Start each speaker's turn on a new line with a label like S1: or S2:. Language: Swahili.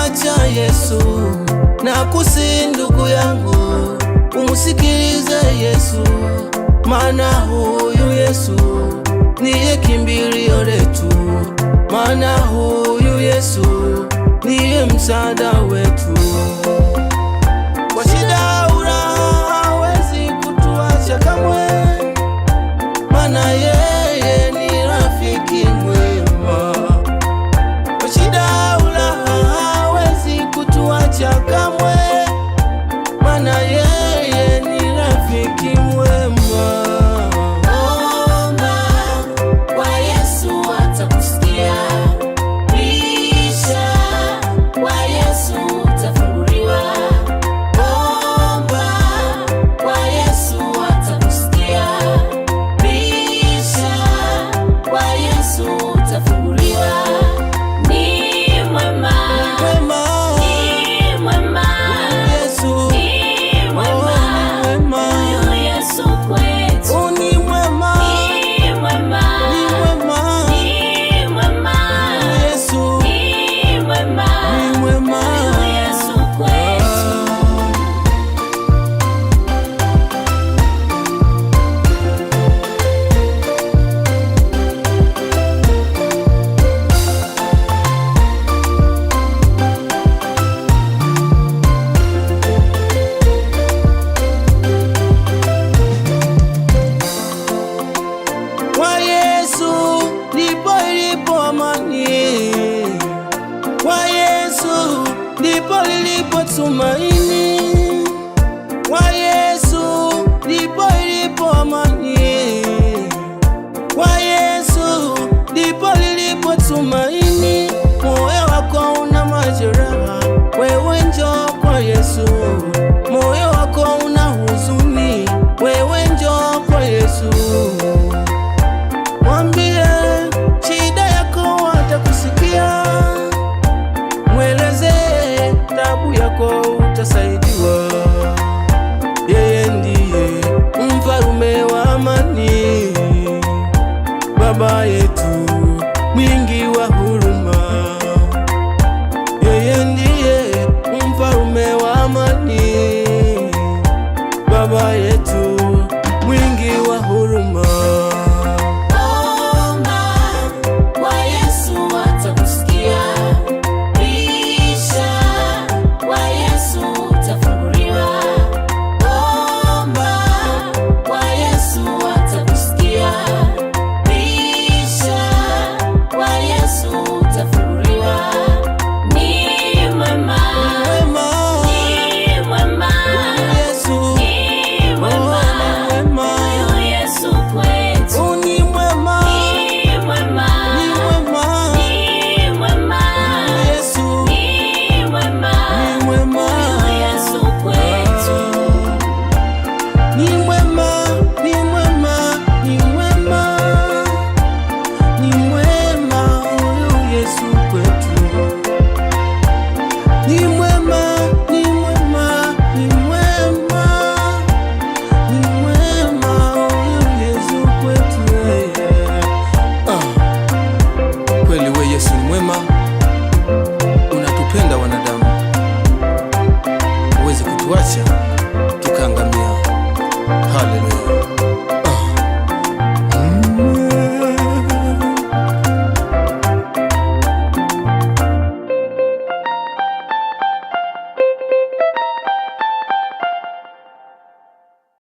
S1: kumwacha Yesu, na kusi ndugu yangu umsikilize Yesu, maana huyu Yesu niye kimbilio letu, maana huyu Yesu niye msaada wetu. Kwa shida hawezi kutuacha kamwe, maana yeye ni rafiki mwema. Kwa shida hawezi kutuacha kamwe, maana yeye ni rafiki mwema. Kwa Yesu ndipo ilipo amani, kwa Yesu ndipo lilipo tumaini, kwa Yesu ndipo ilipo amani, kwa Yesu ndipo lilipo tumaini. Moyo wako una majeraha, wewe njoo kwa Yesu. Moyo wako una huzuni, wewe njoo kwa Yesu. Mwambie shida yako atakusikia, mweleze tabu yako utasaidiwa. Yeye ndiye mfalume wa amani, Baba yetu mwingi wa huruma. Yeye ndiye mfalume wa amani, Baba yetu mwingi wa huruma. Kweli we Yesu ni mwema.